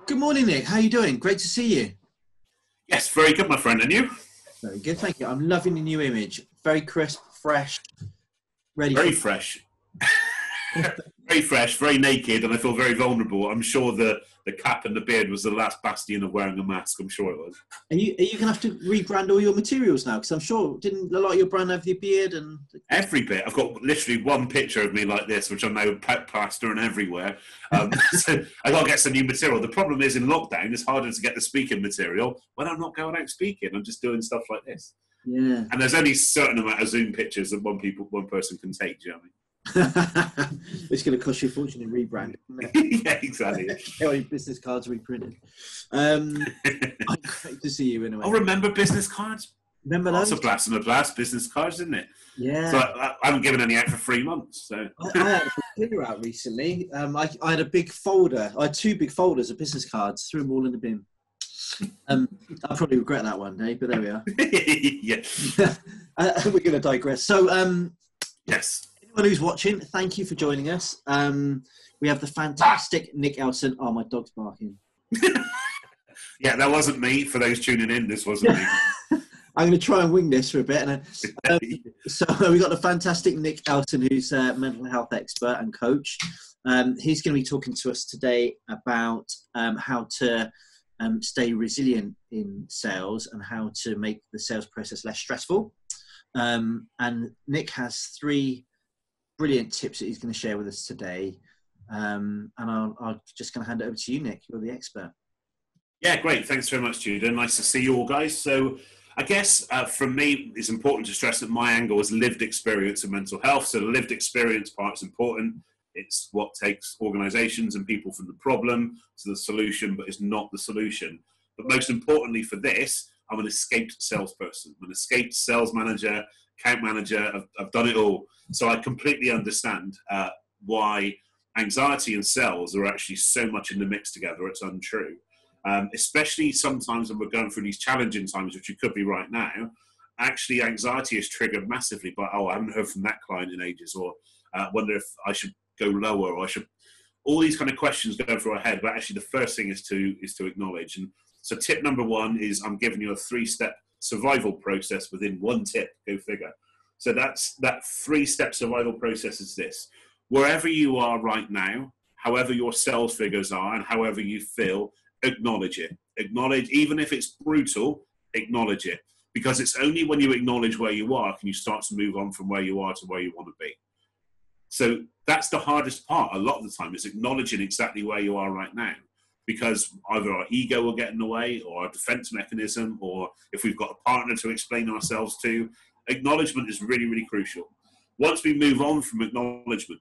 Good morning, Nick. How are you doing? Great to see you. Yes, very good, my friend. And you? Very good, thank you. I'm loving the new image. Very crisp, fresh, ready for... Very fresh. Very fresh, very naked, and I feel very vulnerable. I'm sure the cap and the beard was the last bastion of wearing a mask. I'm sure it was. Are you going to have to rebrand all your materials now? Because I'm sure, didn't a lot of your brand have the beard and... Every bit. I've got literally one picture of me like this, which I'm now plastering everywhere. So I got to get some new material. The problem is in lockdown, it's harder to get the speaking material when I'm not going out speaking. I'm just doing stuff like this. Yeah. And there's only a certain amount of Zoom pictures that one person can take, do you know what I mean? It's going to cost you a fortune in rebrand. Yeah, exactly. Your business cards reprinted. Great to see you anyway. Oh, remember business cards? Remember Lots those? of blast and a blast business cards, isn't it? Yeah. So I haven't given any out for 3 months. So I had a clear out recently. I had a big folder. I had 2 big folders of business cards. Threw them all in the bin. I'll probably regret that one day, but there we are. Yeah. We're going to digress. So, Yes. anyone who's watching, thank you for joining us. We have the fantastic Nick Elston. Oh, my dog's barking. Yeah, that wasn't me. For those tuning in, this wasn't me. I'm going to try and wing this for a bit. So we've got the fantastic Nick Elston, who's a mental health expert and coach. He's going to be talking to us today about how to stay resilient in sales and how to make the sales process less stressful. And Nick has 3 brilliant tips that he's going to share with us today. And I'm just going to hand it over to you, Nick. You're the expert. Yeah, great. Thanks very much, Judah. Nice to see you all, guys. So I guess from me, it's important to stress that my angle is lived experience of mental health. So the lived experience part is important. It's what takes organizations and people from the problem to the solution, but it's not the solution. But most importantly for this, I'm an escaped salesperson. I'm an escaped sales manager, account manager. I've done it all. So I completely understand why anxiety and sales are actually so much in the mix together. It's untrue. Especially sometimes when we're going through these challenging times, which you could be right now, actually anxiety is triggered massively by, I haven't heard from that client in ages, or wonder if I should go lower, or I should, all these kind of questions go through our head. But actually the first thing is to acknowledge. And so tip number 1 is I'm giving you a 3-step survival process within 1 tip, go figure. So that 3-step survival process is this: wherever you are right now, however your sales figures are and however you feel, acknowledge it. Acknowledge, even if it's brutal, acknowledge it. Because it's only when you acknowledge where you are can you start to move on from where you are to where you want to be. So that's the hardest part a lot of the time, is acknowledging exactly where you are right now. Because either our ego will get in the way, or our defense mechanism, or if we've got a partner to explain ourselves to, acknowledgement is really, really crucial. Once we move on from acknowledgement,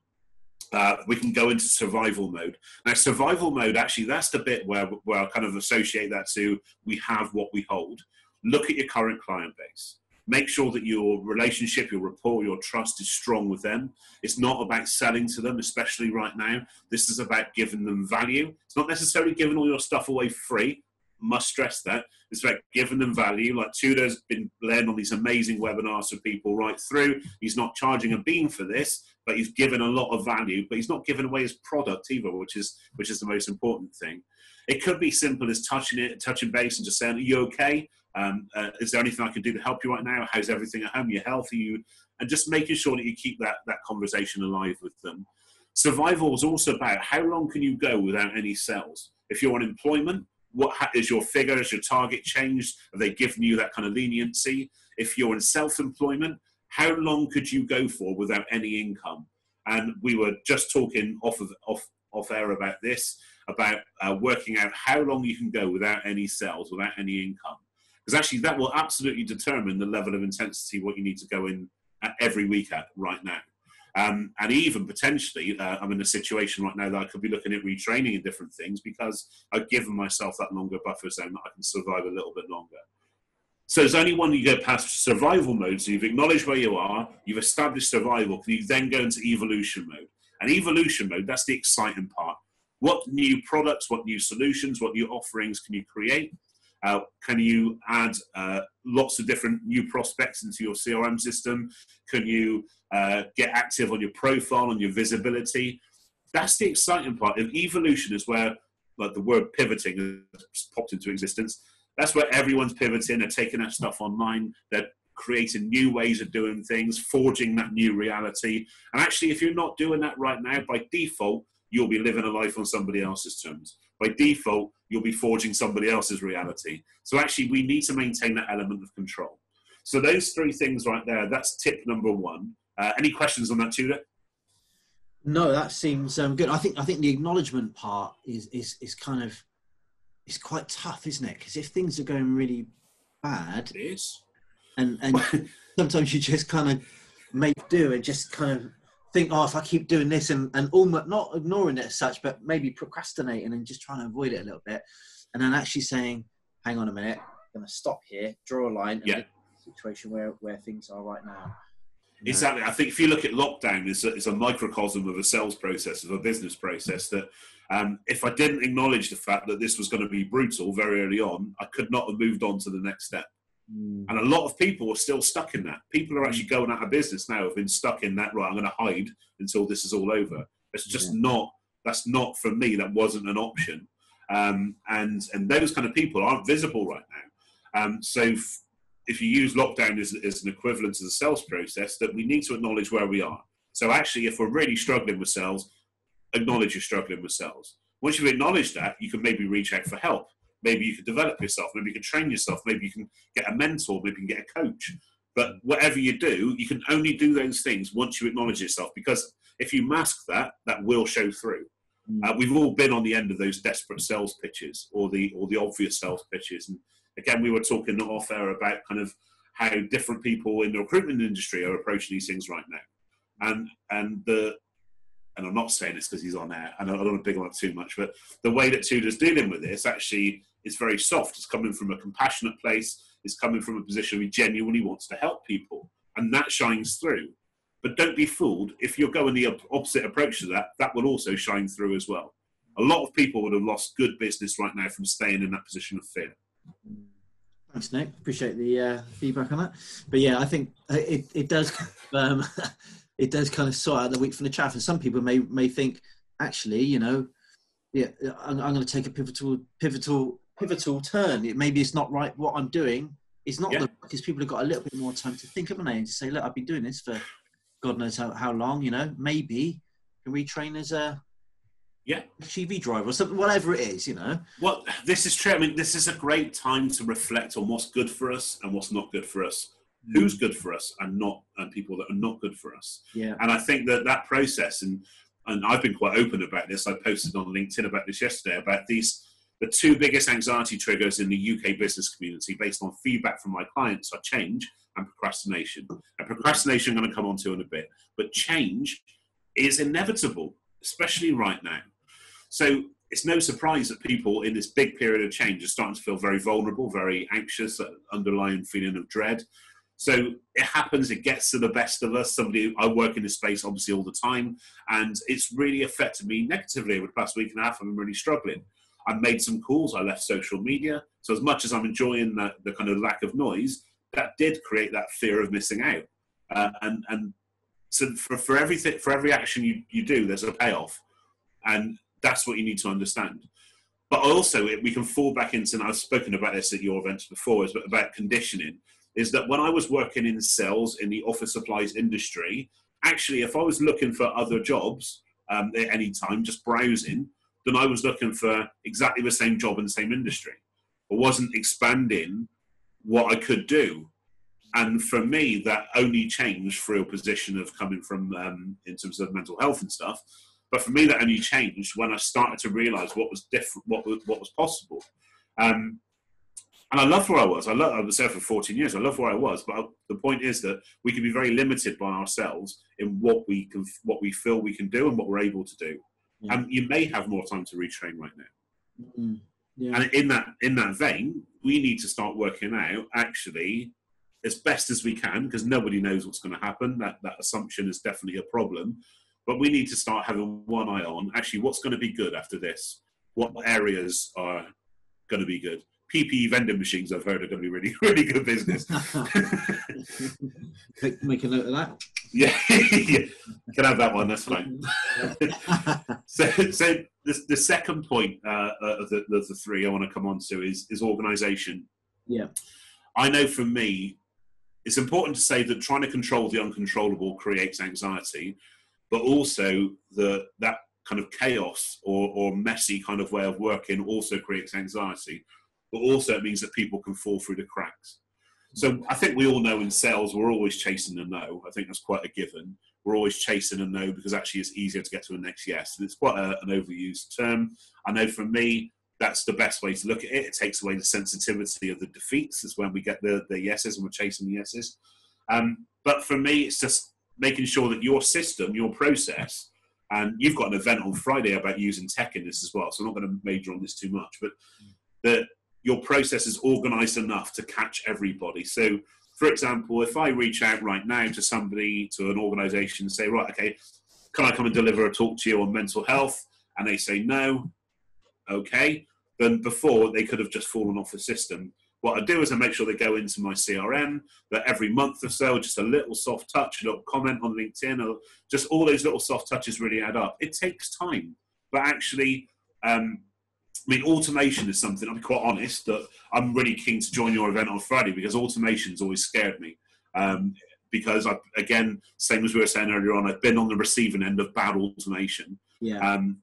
we can go into survival mode. Now, survival mode, actually, that's the bit where I kind of associate that to we have what we hold. Look at your current client base. Make sure that your relationship, your rapport, your trust is strong with them. It's not about selling to them, especially right now. This is about giving them value. It's not necessarily giving all your stuff away free. Must stress that. It's about giving them value. Like Tudor's been led on these amazing webinars for people right through. He's not charging a bean for this, but he's given a lot of value, but he's not giving away his product either, which is the most important thing. It could be simple as touching base and just saying, are you okay? Is there anything I can do to help you right now? How's everything at home? You're healthy? And just making sure that you keep that conversation alive with them. Survival is also about how long can you go without any sales? If you're on employment, what is your figure? Has your target changed? Have they given you that kind of leniency? If you're in self-employment, how long could you go for without any income? And we were just talking off air about this, about working out how long you can go without any sales, without any income. Because actually that will absolutely determine the level of intensity what you need to go in every week at right now. And even potentially, I'm in a situation right now that I could be looking at retraining in different things because I've given myself that longer buffer zone that I can survive a little bit longer. So there's only when you go past survival mode, so you've acknowledged where you are, you've established survival, you then go into evolution mode. And evolution mode, that's the exciting part. What new products, what new solutions, what new offerings can you create? Can you add lots of different new prospects into your CRM system? Can you get active on your profile, on your visibility? That's the exciting part. And evolution is where like the word pivoting has popped into existence. That's where everyone's pivoting. They're taking that stuff online. They're creating new ways of doing things, forging that new reality. And actually, if you're not doing that right now, by default, you'll be living a life on somebody else's terms. By default, you'll be forging somebody else's reality. So actually, we need to maintain that element of control. So those three things right there, that's tip number one. Any questions on that, Tudor? No, that seems good. I think the acknowledgement part is kind of, it's quite tough, isn't it? Because if things are going really bad, It is. And sometimes you just kind of make do and just kind of think, oh, if I keep doing this and almost not ignoring it as such, but maybe procrastinating and just trying to avoid it a little bit, and then actually saying, hang on a minute, I'm going to stop here, draw a line, and look at the situation where things are right now. Exactly. I think if you look at lockdown, it's a microcosm of a sales process, of a business process, that if I didn't acknowledge the fact that this was going to be brutal very early on, I could not have moved on to the next step. And a lot of people are still stuck in that. People are actually going out of business now, have been stuck in that, right, I'm going to hide until this is all over. It's just that's not, for me, that wasn't an option. And those kind of people aren't visible right now. So if you use lockdown as an equivalent to the sales process, that we need to acknowledge where we are. So actually, if we're really struggling with sales, acknowledge you're struggling with sales. Once you've acknowledged that, you can maybe reach out for help. Maybe you could develop yourself. Maybe you can train yourself. Maybe you can get a mentor. Maybe you can get a coach. But whatever you do, you can only do those things once you acknowledge yourself. Because if you mask that, that will show through. We've all been on the end of those desperate sales pitches or the obvious sales pitches. And again, we were talking off air about kind of how different people in the recruitment industry are approaching these things right now. And I'm not saying this because he's on air, and I don't want to big on it too much, but the way that Tudor's dealing with this actually is very soft. It's coming from a compassionate place. It's coming from a position where he genuinely wants to help people, and that shines through. But don't be fooled. If you're going the opposite approach to that, that will also shine through as well. A lot of people would have lost good business right now from staying in that position of fear. Thanks, Nick. Appreciate the feedback on that. But yeah, I think it does it does kind of sort out the wheat from the chaff. And some people may think, actually, you know, yeah, I'm going to take a pivotal turn. Maybe it's not right what I'm doing. It's not because people have got a little bit more time to think, haven't they? And to say, look, I've been doing this for God knows how long. You know, maybe can retrain as a TV driver or something, whatever it is. You know. Well, this is true. I mean, this is a great time to reflect on what's good for us and what's not good for us. Who's good for us and people that are not good for us. Yeah. And I think that process, and I've been quite open about this. I posted on LinkedIn about this yesterday, about the two biggest anxiety triggers in the UK business community based on feedback from my clients are change and procrastination. And procrastination I'm going to come on to in a bit. But change is inevitable, especially right now. So it's no surprise that people in this big period of change are starting to feel very vulnerable, very anxious, that underlying feeling of dread. So it happens, it gets to the best of us. I work in this space obviously all the time, and it's really affected me negatively over the past week and a half. I'm really struggling. I made some calls, I left social media. So as much as I'm enjoying the kind of lack of noise, that did create that fear of missing out. And so for every action you do, there's a payoff. And that's what you need to understand. But also we can fall back into, and I've spoken about this at your events before, is about conditioning. Is that when I was working in sales in the office supplies industry, actually, if I was looking for other jobs at any time, just browsing, then I was looking for exactly the same job in the same industry. I wasn't expanding what I could do. And for me, that only changed through a position of coming from, in terms of mental health and stuff. But for me, that only changed when I started to realize what was different, what was possible. And I loved where I was. I was there for 14 years. I love where I was. But the point is that we can be very limited by ourselves in what we feel we can do and what we're able to do. Yeah. And you may have more time to retrain right now. Mm-hmm. Yeah. And in that vein, we need to start working out actually as best as we can, because nobody knows what's going to happen. That assumption is definitely a problem. But we need to start having one eye on actually what's going to be good after this. What areas are going to be good? PPE vending machines, I've heard, are going to be really, really good business. Make a note of that. Yeah, you can have that one. That's fine. so the second point of the three I want to come on to is organisation. Yeah. I know for me, it's important to say that trying to control the uncontrollable creates anxiety, but also that kind of chaos or messy kind of way of working also creates anxiety, but also it means that people can fall through the cracks. So I think we all know in sales, we're always chasing a no. I think that's quite a given. We're always chasing a no because actually it's easier to get to a next yes. And it's quite an overused term. I know for me, that's the best way to look at it. It takes away the sensitivity of the defeats. It's when we get the yeses and we're chasing the yeses. But for me, it's just making sure that your system, your process, and you've got an event on Friday about using tech in this as well, so I'm not going to major on this too much, but that your process is organized enough to catch everybody. So, for example, if I reach out right now to somebody, to an organization, and say, right, okay, can I come and deliver a talk to you on mental health? And they say no, okay, then before they could have just fallen off the system. What I do is I make sure they go into my CRM, that every month or so, just a little soft touch, a little comment on LinkedIn, or just all those little soft touches really add up. It takes time, but actually, I mean, automation is something, I'll be quite honest, that I'm really keen to join your event on Friday because automation's always scared me. Because, again, same as we were saying earlier on, I've been on the receiving end of bad automation. Yeah. And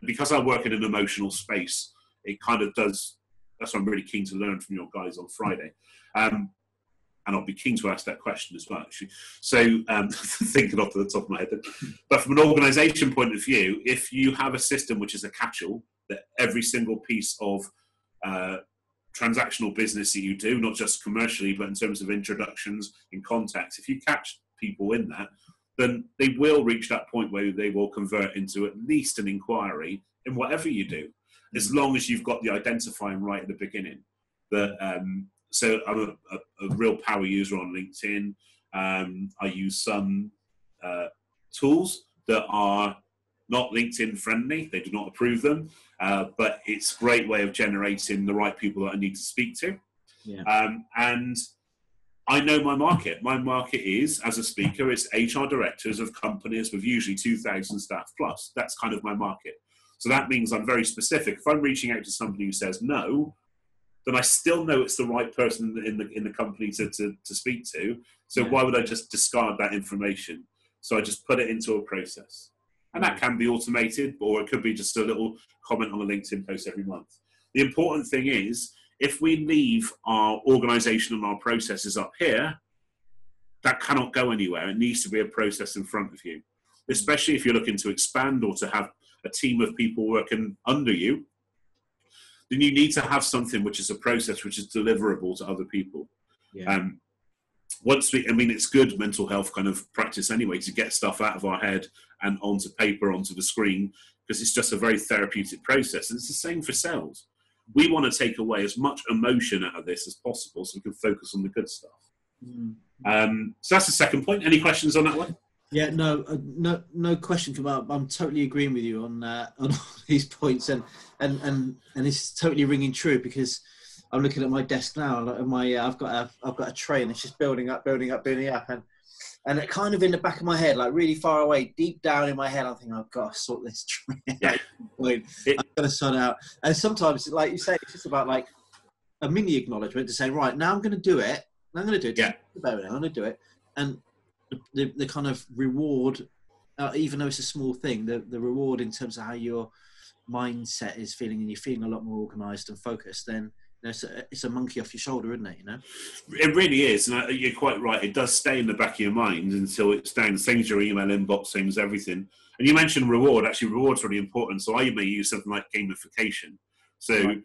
because I work in an emotional space, it kind of does. That's what I'm really keen to learn from your guys on Friday. And I'll be keen to ask that question as well, actually. So thinking off the top of my head. But from an organisation point of view, if you have a system which is a catch-all, that every single piece of transactional business that you do, not just commercially, but in terms of introductions and contacts, if you catch people in that, then they will reach that point where they will convert into at least an inquiry in whatever you do, as long as you've got the identifying right at the beginning. So I'm a real power user on LinkedIn. I use some tools that are not LinkedIn friendly. They do not approve them, but it's a great way of generating the right people that I need to speak to. Yeah. And I know my market. My market is, as a speaker, it's HR directors of companies with usually 2,000 staff plus. That's kind of my market. So that means I'm very specific. If I'm reaching out to somebody who says no, then I still know it's the right person in the company to speak to. So why would I just discard that information? So I just put it into a process. And that can be automated, or it could be just a little comment on a LinkedIn post every month. The important thing is, if we leave our organization and our processes up here, that cannot go anywhere. It needs to be a process in front of you, especially if you're looking to expand or to have a team of people working under you. Then you need to have something which is a process which is deliverable to other people. Yeah. It's good mental health kind of practice anyway, to get stuff out of our head and onto paper, onto the screen, because it's just a very therapeutic process. And it's the same for sales. We want to take away as much emotion out of this as possible so we can focus on the good stuff. So that's the second point. Any questions on that one? Yeah, no question. I'm totally agreeing with you on these points, and it's totally ringing true, because I'm looking at my desk now. I've got a tray, and it's just building up, and it kind of in the back of my head, like really far away, deep down in my head, I'm thinking I've got to sort this tray out. I'm going to sort it out. And sometimes, like you say, it's just about like a mini acknowledgement to say, right, now I'm going to do it. I'm going to do it. Yeah. I'm going to do it, and the kind of reward, even though it's a small thing, the reward in terms of how your mindset is feeling, and you're feeling a lot more organised and focused, then it's a monkey off your shoulder, isn't it? It really is, and you're quite right. It does stay in the back of your mind until it's down. Same as your email inbox, same as everything. And you mentioned reward. Actually, reward's really important. So I may use something like gamification. So Right.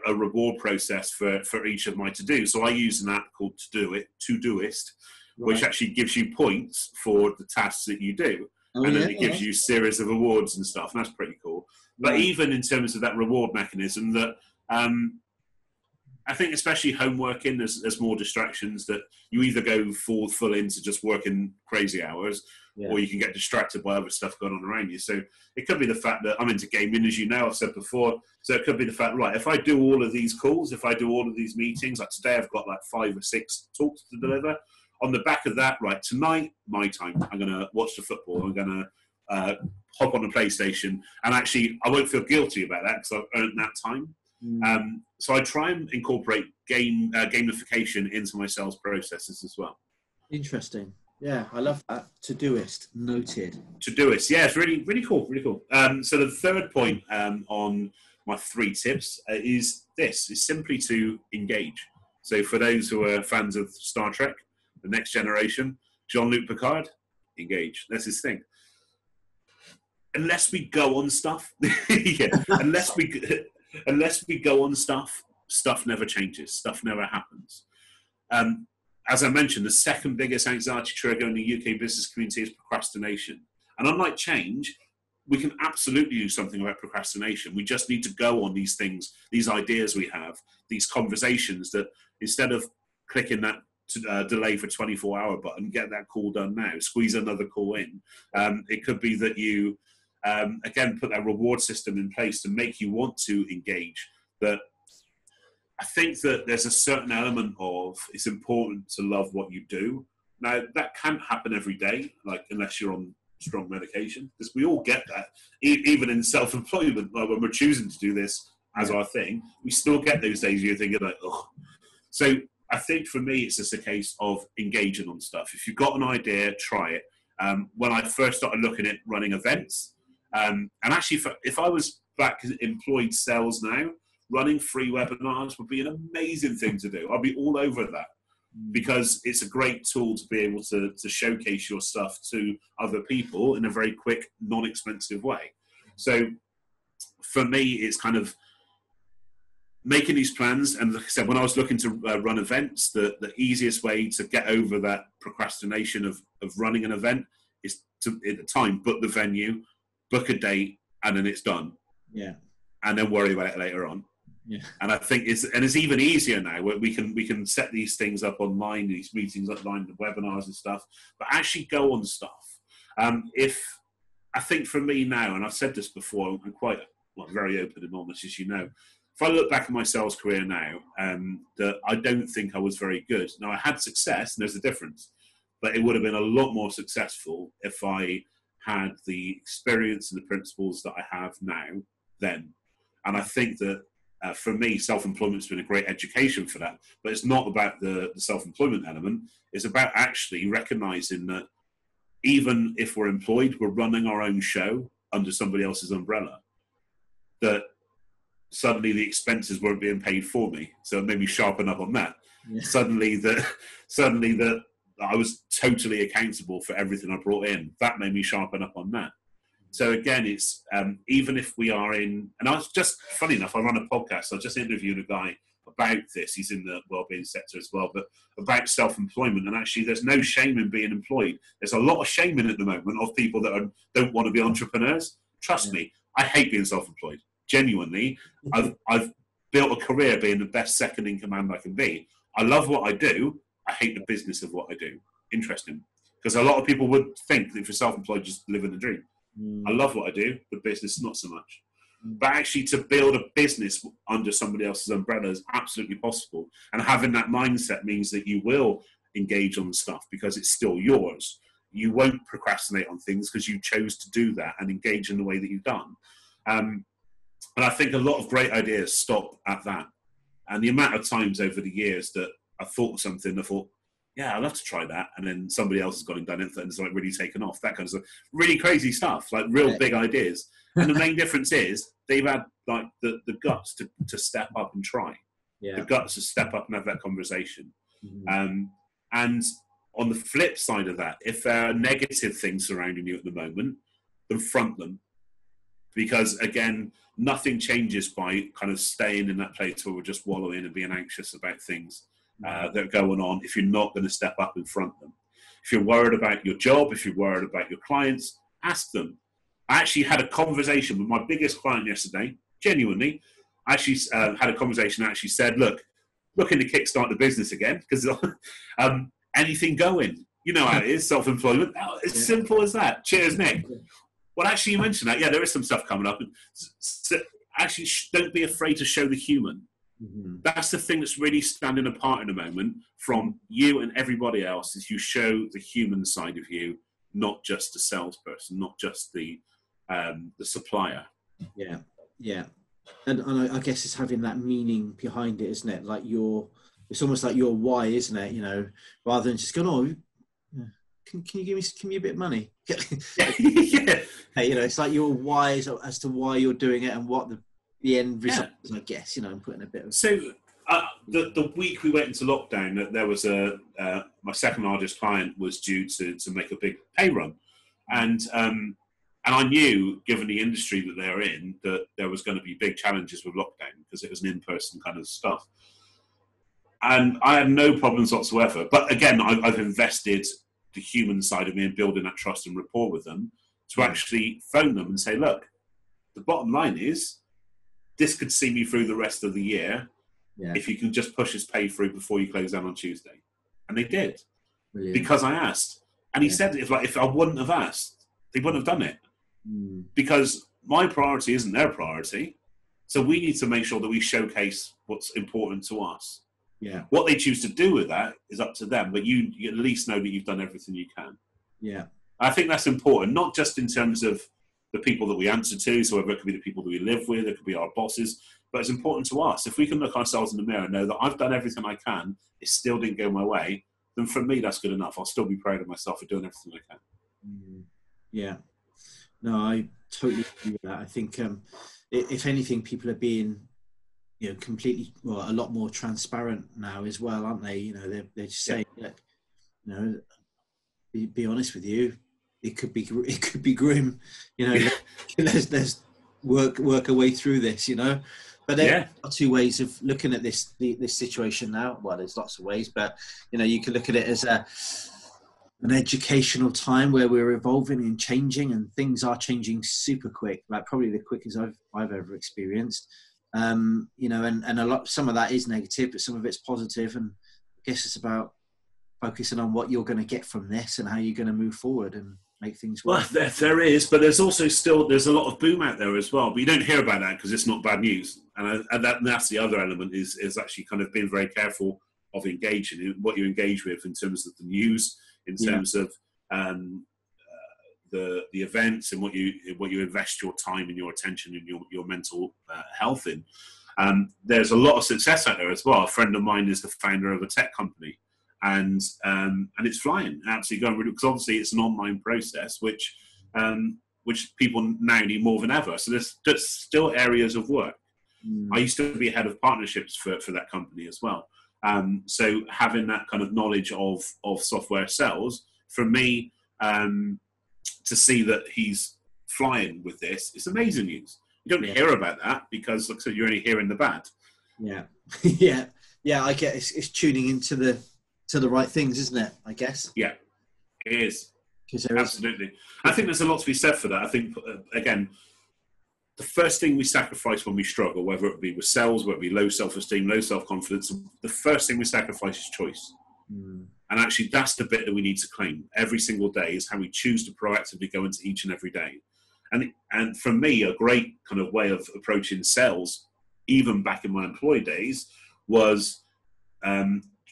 A reward process for each of my to-dos. So I use an app called Todoist, which actually gives you points for the tasks that you do. And then it gives you a series of awards and stuff, and that's pretty cool. But even in terms of that reward mechanism, that I think especially home working, there's more distractions, that you either go full into just working crazy hours, or you can get distracted by other stuff going on around you. So it could be the fact that I'm into gaming, as you know, I've said before. So it could be the fact, right, if I do all of these calls, if I do all of these meetings, like today I've got like 5 or 6 talks to deliver. On the back of that, right, tonight, my time, I'm going to watch the football. I'm going to hop on the PlayStation. And actually, I won't feel guilty about that because I've earned that time. So I try and incorporate gamification into my sales processes as well. Interesting. Yeah, I love that. Todoist, noted. Todoist, yeah, it's really, really cool, really cool. So the third point on my 3 tips is simply to engage. So for those who are fans of Star Trek, The Next Generation, Jean-Luc Picard, engage. That's his thing. Unless we go on stuff, unless we go on stuff never changes. Stuff never happens. As I mentioned, the second biggest anxiety trigger in the UK business community is procrastination. And unlike change, we can absolutely do something about procrastination. We just need to go on these things, these ideas we have, these conversations that instead of clicking that delay for 24-hour button, get that call done now, squeeze another call in. It could be that you, again, put that reward system in place to make you want to engage. That I think that there's a certain element of it's important to love what you do. Now, that can't happen every day, like unless you're on strong medication, because we all get that. Even in self-employment, like when we're choosing to do this as our thing, we still get those days where you're thinking like, oh. So I think for me, it's just a case of engaging on stuff. If you've got an idea, try it. When I first started looking at running events, and actually if I was back in employed sales now, running free webinars would be an amazing thing to do. I'll be all over that because it's a great tool to be able to showcase your stuff to other people in a very quick, non-expensive way. So for me, it's kind of making these plans. And like I said, when I was looking to run events, the easiest way to get over that procrastination of running an event is to, at the time, book the venue, book a date, and then it's done. Yeah. And then worry about it later on. Yeah. And I think it's even easier now where we can set these things up online, these meetings online, the webinars and stuff, but actually go on stuff. If I think for me now, and I've said this before, I'm quite very open and honest, as you know. If I look back at my sales career now, that I don't think I was very good. Now I had success, and there's a difference, but it would have been a lot more successful if I had the experience and the principles that I have now then. And I think that for me, self-employment's been a great education for that. But it's not about the self-employment element. It's about actually recognizing that even if we're employed, we're running our own show under somebody else's umbrella. That suddenly the expenses weren't being paid for me. So it made me sharpen up on that. Yeah. Suddenly that I was totally accountable for everything I brought in. That made me sharpen up on that. So again, it's even if we are in, and I was just, funny enough, I run a podcast. I just interviewed a guy about this. He's in the wellbeing sector as well, but about self-employment. And actually, there's no shame in being employed. There's a lot of shame in it at the moment of people that don't want to be entrepreneurs. Trust me, I hate being self-employed. Genuinely, I've built a career being the best second in command I can be. I love what I do. I hate the business of what I do. Interesting, because a lot of people would think that if you're self-employed, just living the dream. I love what I do, the business not so much. But actually to build a business under somebody else's umbrella is absolutely possible. And having that mindset means that you will engage on stuff because it's still yours. You won't procrastinate on things because you chose to do that and engage in the way that you've done. And I think a lot of great ideas stop at that. And the amount of times over the years that I thought of something, I thought, yeah, I'd love to try that. And then somebody else has gone and done it and it's like really taken off. That kind of stuff. Really crazy stuff, like real big ideas. And the main difference is they've had like the guts to step up and try. Yeah. The guts to step up and have that conversation. Mm-hmm. And on the flip side of that, if there are negative things surrounding you at the moment, confront them. Because again, nothing changes by kind of staying in that place where we're just wallowing and being anxious about things that are going on if you're not going to step up and front them. If you're worried about your job, if you're worried about your clients, ask them. I actually had a conversation with my biggest client yesterday, genuinely. I actually had a conversation and actually said, look, looking to kickstart the business again, because anything going? You know how it is, self-employment. It's simple as that. Cheers, Nick. Well, actually, you mentioned that. Yeah, there is some stuff coming up. So actually, don't be afraid to show the human. Mm-hmm. That's the thing that's really standing apart in the moment from you and everybody else, is you show the human side of you, not just the salesperson, not just the supplier. Yeah, yeah. And I guess it's having that meaning behind it, isn't it? Like it's almost like your why, isn't it? You know, rather than just going, oh, can you give me a bit of money? Yeah. Hey, you know, it's like your why as to why you're doing it and what the end result is, I guess, you know, and putting a bit of... So the week we went into lockdown, there was my second largest client was due to make a big pay run. And I knew, given the industry that they're in, that there was going to be big challenges with lockdown because it was an in-person kind of stuff. And I had no problems whatsoever. But again, I've invested the human side of me in building that trust and rapport with them to actually phone them and say, look, the bottom line is this could see me through the rest of the year if you can just push his pay through before you close down on Tuesday. And they did. Brilliant. Because I asked. And he said, if I wouldn't have asked, they wouldn't have done it. Because my priority isn't their priority. So we need to make sure that we showcase what's important to us. Yeah. What they choose to do with that is up to them, but you at least know that you've done everything you can. Yeah. I think that's important, not just in terms of the people that we answer to, so whether it could be the people that we live with, it could be our bosses, but it's important to us. If we can look ourselves in the mirror and know that I've done everything I can, it still didn't go my way, then for me that's good enough. I'll still be proud of myself for doing everything I can. Yeah. No, I totally agree with that. I think if anything, people are being, you know, a lot more transparent now as well, aren't they? You know, they're just saying, look, you know, be honest with you, it could be grim, you know. let's work our way through this, you know. But there are two ways of looking at this situation now. Well, there's lots of ways, but you know, you can look at it as an educational time where we're evolving and changing, and things are changing super quick, like probably the quickest I've ever experienced. You know, and some of that is negative, but some of it's positive, and I guess it's about focusing on what you're going to get from this and how you're going to move forward and make things work. Well, there is, but there's also there's a lot of boom out there as well, but you don't hear about that because it's not bad news, and that's the other element is actually kind of being very careful of engaging in what you engage with in terms of the news, in terms of the events and what you invest your time and your attention and your mental health in. There's a lot of success out there as well. A friend of mine is the founder of a tech company, and it's flying, absolutely going really, because obviously it's an online process which people now need more than ever. So there's still areas of work. I used to be head of partnerships for that company as well. So having that kind of knowledge of software sales, for me, to see that he's flying with this, it's amazing news. You don't hear about that because, like I said, you're only hearing the bad. Yeah, yeah. I get it's tuning into the right things, isn't it? I guess. Yeah, it is. Absolutely. I think there's a lot to be said for that. I think again, the first thing we sacrifice when we struggle, whether it be with sales, whether it be low self-esteem, low self-confidence, the first thing we sacrifice is choice. And actually, that's the bit that we need to claim every single day, is how we choose to proactively go into each and every day. And for me, a great kind of way of approaching sales, even back in my employee days, was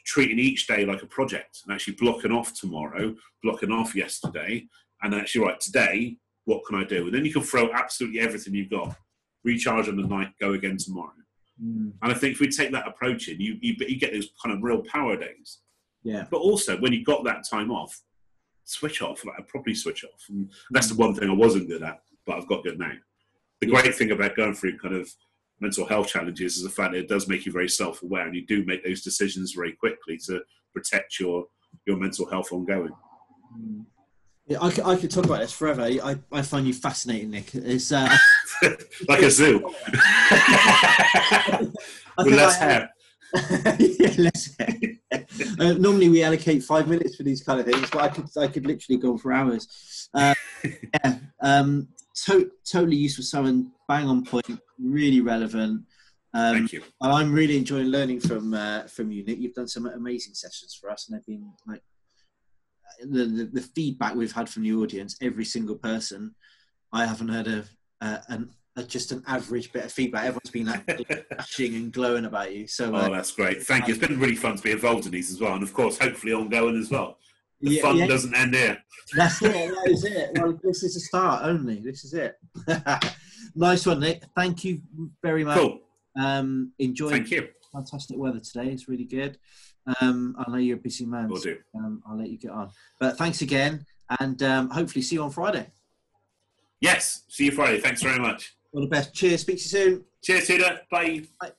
treating each day like a project and actually blocking off tomorrow, blocking off yesterday, and actually, right, today, what can I do? And then you can throw absolutely everything you've got, recharge on the night, go again tomorrow. And I think if we take that approach in, you get those kind of real power days. Yeah. But also, when you got that time off, switch off, like properly switch off. And that's the one thing I wasn't good at, but I've got good now. The great thing about going through kind of mental health challenges is the fact that it does make you very self-aware, and you do make those decisions very quickly to protect your mental health ongoing. Yeah, I could talk about this forever. I find you fascinating, Nick. It's like a zoo. With less hair. Yeah, less hair. Normally we allocate 5 minutes for these kind of things, but I could literally go on for hours. Totally useful, Simon. Bang on point. Really relevant. Thank you. I'm really enjoying learning from you, Nick. You've done some amazing sessions for us, and they've been like, the feedback we've had from the audience, every single person, I haven't heard just an average bit of feedback. Everyone's been like gushing and glowing about you. So that's great. Thank you. It's been really fun to be involved in these as well, and of course, hopefully ongoing as well. The fun doesn't end here. That's it. That is it. Well, this is a start only. This is it. Nice one, Nick. Thank you very much. Cool. Enjoy. Thank you. Fantastic weather today. It's really good. I know you're a busy man. Will do. I'll let you get on. But thanks again, and hopefully see you on Friday. Yes. See you Friday. Thanks very much. All the best. Cheers. Speak to you soon. Cheers, Tudor. Bye. Bye.